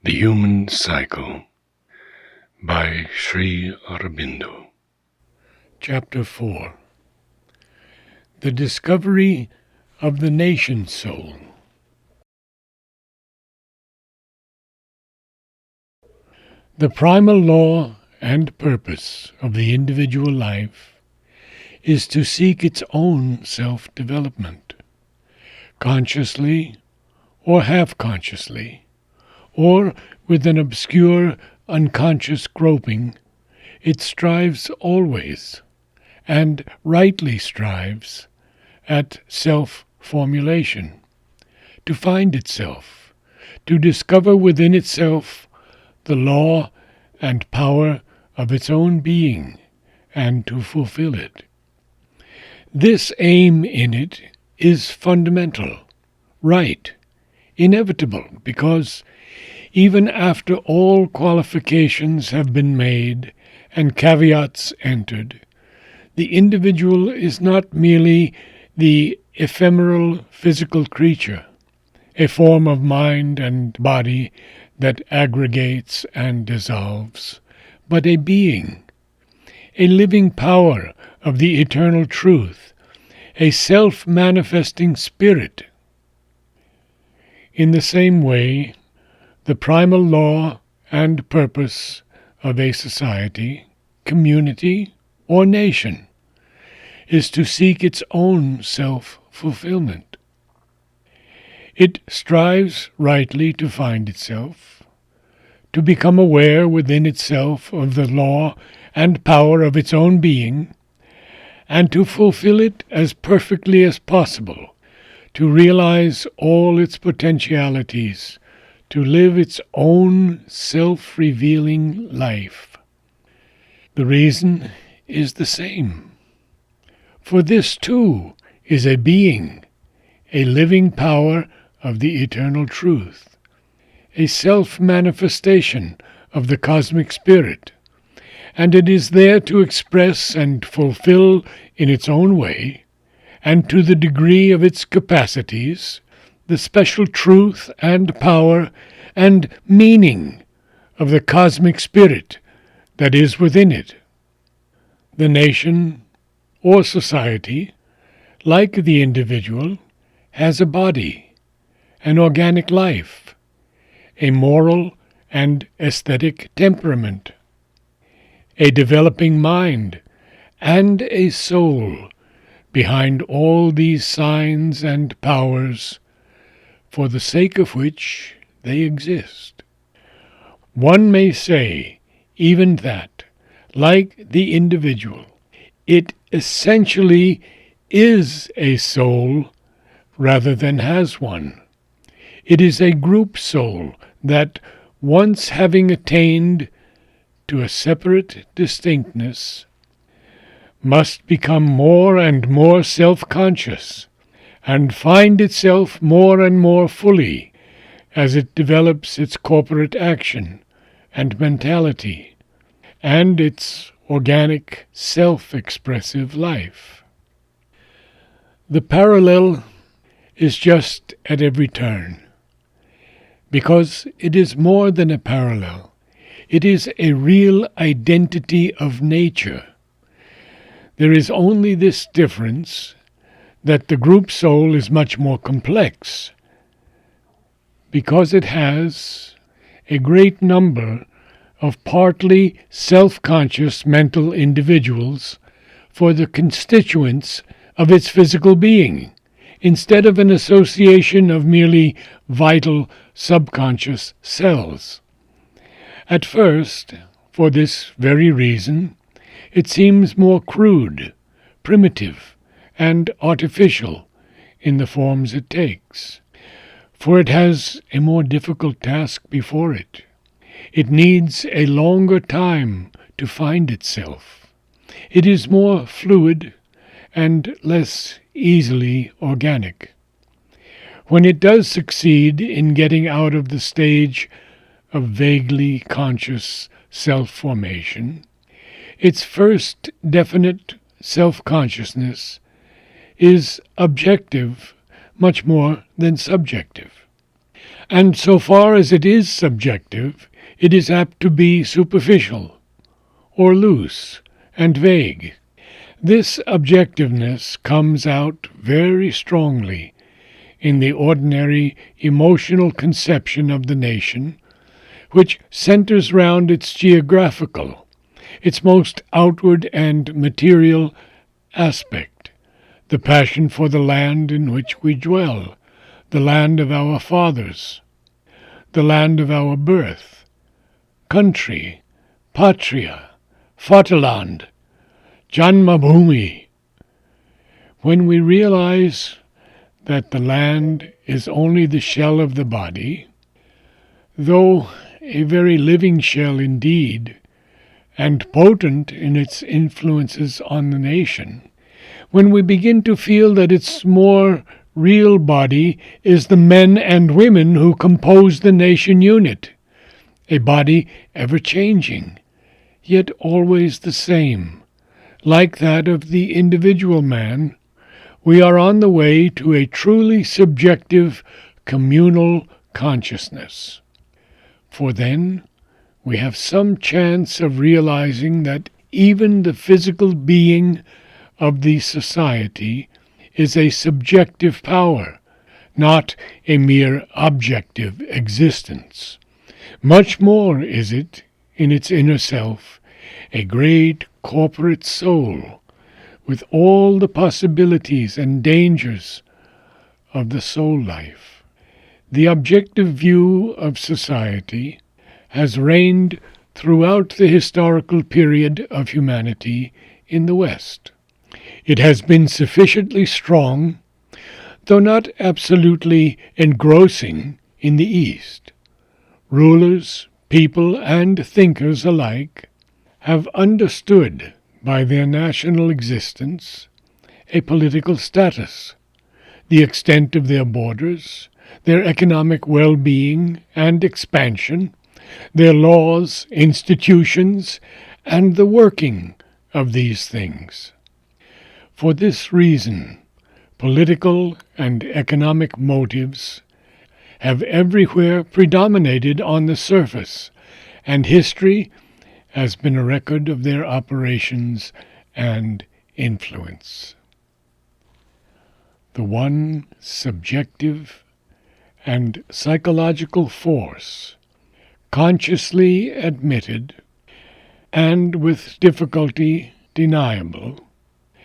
The Human Cycle by Sri Aurobindo. Chapter 4. The Discovery of the Nation Soul. The primal law and purpose of the individual life is to seek its own self-development, consciously or half-consciously, or with an obscure, unconscious groping. It strives always, and rightly strives, at self-formulation, to find itself, to discover within itself the law and power of its own being, and to fulfill it. This aim in it is fundamental, right, inevitable, because even after all qualifications have been made and caveats entered, the individual is not merely the ephemeral physical creature, a form of mind and body that aggregates and dissolves, but a being, a living power of the eternal truth, a self-manifesting spirit. In the same way, the primal law and purpose of a society, community, or nation is to seek its own self-fulfillment. It strives rightly to find itself, to become aware within itself of the law and power of its own being, and to fulfill it as perfectly as possible, to realize all its potentialities, to live its own self-revealing life. The reason is the same. For this, too, is a being, a living power of the eternal truth, a self-manifestation of the cosmic spirit, and it is there to express and fulfill in its own way, and to the degree of its capacities, the special truth and power and meaning of the cosmic spirit that is within it. The nation or society, like the individual, has a body, an organic life, a moral and aesthetic temperament, a developing mind, and a soul behind all these signs and powers, for the sake of which they exist. One may say even that, like the individual, it essentially is a soul rather than has one. It is a group soul that, once having attained to a separate distinctness, must become more and more self-conscious, and find itself more and more fully as it develops its corporate action and mentality, and its organic, self-expressive life. The parallel is just at every turn, because it is more than a parallel. It is a real identity of nature. There is only this difference, that the group soul is much more complex, because it has a great number of partly self-conscious mental individuals for the constituents of its physical being, instead of an association of merely vital subconscious cells. At first, for this very reason, it seems more crude, primitive, and artificial in the forms it takes, for it has a more difficult task before it. It needs a longer time to find itself. It is more fluid and less easily organic. When it does succeed in getting out of the stage of vaguely conscious self-formation, its first definite self-consciousness is objective much more than subjective. And so far as it is subjective, it is apt to be superficial, or loose, and vague. This objectiveness comes out very strongly in the ordinary emotional conception of the nation, which centers round its geographical, its most outward and material aspect, the passion for the land in which we dwell, the land of our fathers, the land of our birth, country, patria, Vaterland, Janmabhoomi. When we realize that the land is only the shell of the body, though a very living shell indeed, and potent in its influences on the nation, when we begin to feel that its more real body is the men and women who compose the nation unit, a body ever changing, yet always the same, like that of the individual man, we are on the way to a truly subjective communal consciousness. For then we have some chance of realizing that even the physical being of the society is a subjective power, not a mere objective existence. Much more is it, in its inner self, a great corporate soul, with all the possibilities and dangers of the soul life. The objective view of society has reigned throughout the historical period of humanity in the West. It has been sufficiently strong, though not absolutely engrossing, in the East. Rulers, people, and thinkers alike have understood by their national existence a political status, the extent of their borders, their economic well-being and expansion, their laws, institutions, and the working of these things. For this reason, political and economic motives have everywhere predominated on the surface, and history has been a record of their operations and influence. The one subjective and psychological force, consciously admitted and with difficulty deniable,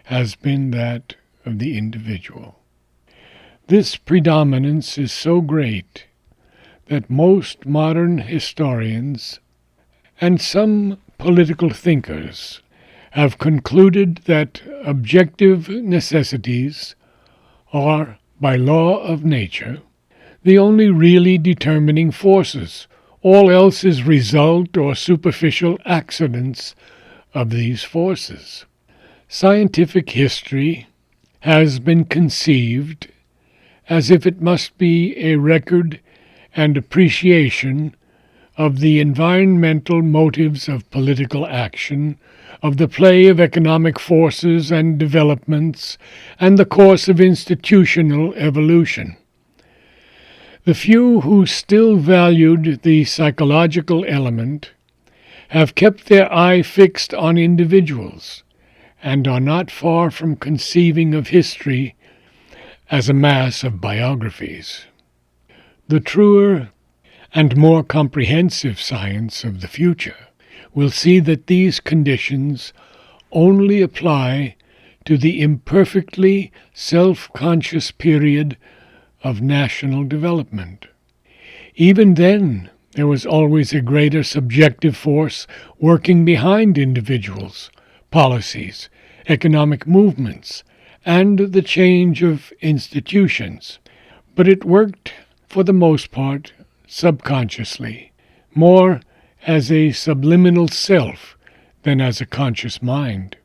has been that of the individual. This predominance is so great that most modern historians and some political thinkers have concluded that objective necessities are, by law of nature, the only really determining forces. All else is result or superficial accidents of these forces. Scientific history has been conceived as if it must be a record and appreciation of the environmental motives of political action, of the play of economic forces and developments, and the course of institutional evolution. The few who still valued the psychological element have kept their eye fixed on individuals, and are not far from conceiving of history as a mass of biographies. The truer and more comprehensive science of the future will see that these conditions only apply to the imperfectly self-conscious period of national development. Even then, there was always a greater subjective force working behind individuals, policies, economic movements, and the change of institutions, but it worked, for the most part, subconsciously, more as a subliminal self than as a conscious mind.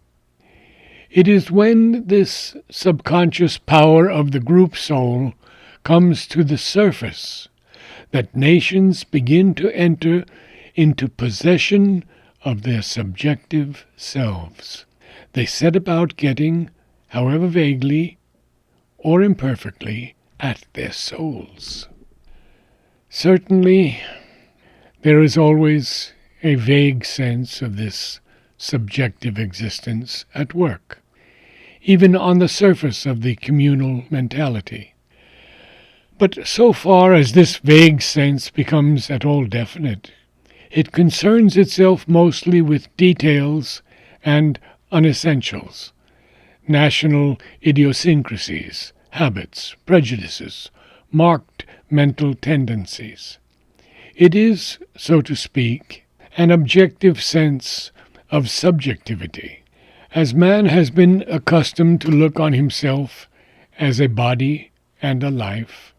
It is when this subconscious power of the group soul comes to the surface that nations begin to enter into possession of their subjective selves. They set about getting, however vaguely or imperfectly, at their souls. Certainly, there is always a vague sense of this subjective existence at work, even on the surface of the communal mentality. But so far as this vague sense becomes at all definite, it concerns itself mostly with details and unessentials, national idiosyncrasies, habits, prejudices, marked mental tendencies. It is, so to speak, an objective sense of subjectivity, as man has been accustomed to look on himself as a body and a life,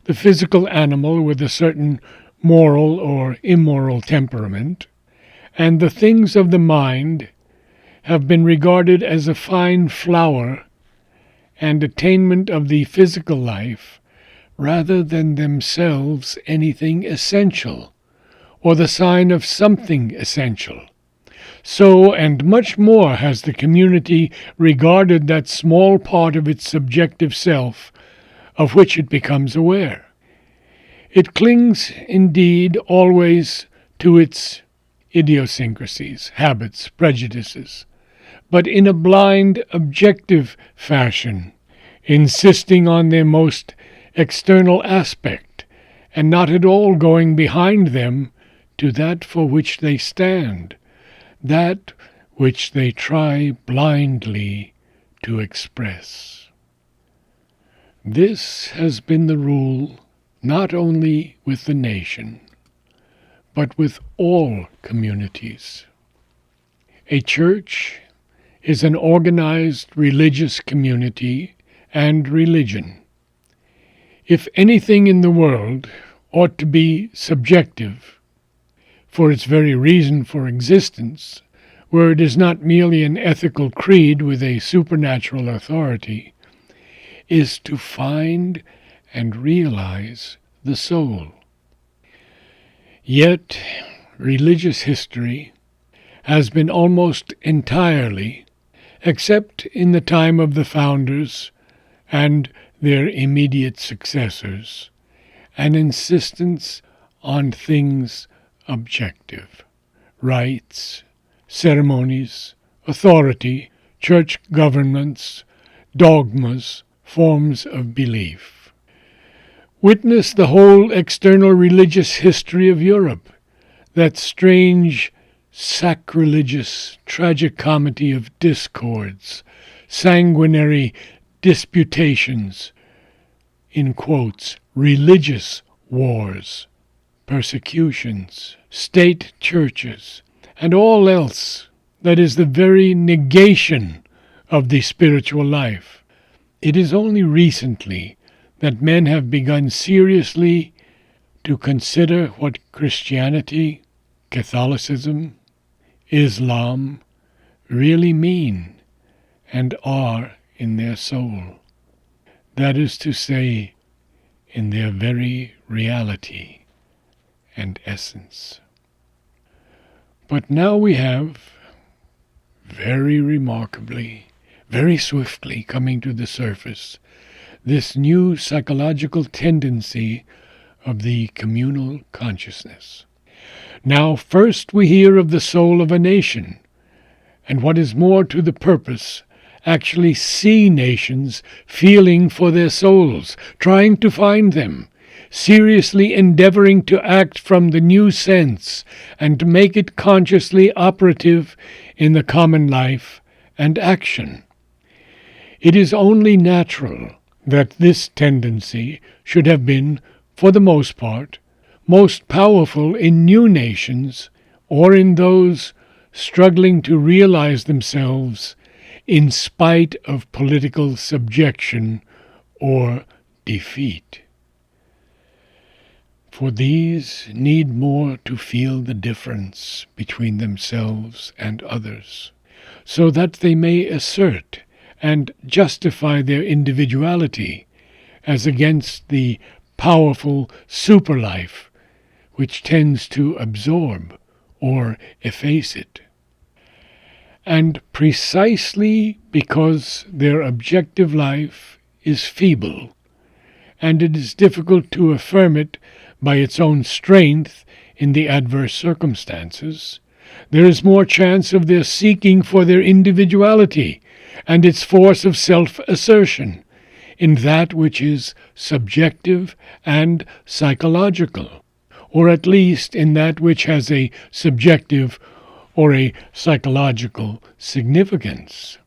the physical animal with a certain moral or immoral temperament, and the things of the mind have been regarded as a fine flower and attainment of the physical life rather than themselves anything essential, or the sign of something essential. So, and much more, has the community regarded that small part of its subjective self of which it becomes aware. It clings, indeed, always to its idiosyncrasies, habits, prejudices, but in a blind, objective fashion, insisting on their most external aspect, and not at all going behind them to that for which they stand, that which they try blindly to express. This has been the rule not only with the nation, but with all communities. A church is an organized religious community and religion. If anything in the world ought to be subjective, for its very reason for existence, where it is not merely an ethical creed with a supernatural authority, is to find and realize the soul. Yet, religious history has been almost entirely, except in the time of the founders and their immediate successors, an insistence on things objective: rites, ceremonies, authority, church governments, dogmas, forms of belief. Witness the whole external religious history of Europe, that strange, sacrilegious tragicomedy of discords, sanguinary disputations, in quotes, religious wars, persecutions, state churches, and all else that is the very negation of the spiritual life. It is only recently that men have begun seriously to consider what Christianity, Catholicism, Islam really mean and are in their soul. That is to say, in their very reality and essence. But now we have, very remarkably, very swiftly coming to the surface, this new psychological tendency of the communal consciousness. Now first we hear of the soul of a nation, and what is more to the purpose, actually see nations feeling for their souls, trying to find them, seriously endeavoring to act from the new sense and to make it consciously operative in the common life and action. It is only natural that this tendency should have been, for the most part, most powerful in new nations or in those struggling to realize themselves in spite of political subjection or defeat. For these need more to feel the difference between themselves and others, so that they may assert and justify their individuality as against the powerful superlife which tends to absorb or efface it. And precisely because their objective life is feeble, and it is difficult to affirm it by its own strength in the adverse circumstances, there is more chance of their seeking for their individuality and its force of self-assertion in that which is subjective and psychological, or at least in that which has a subjective or a psychological significance.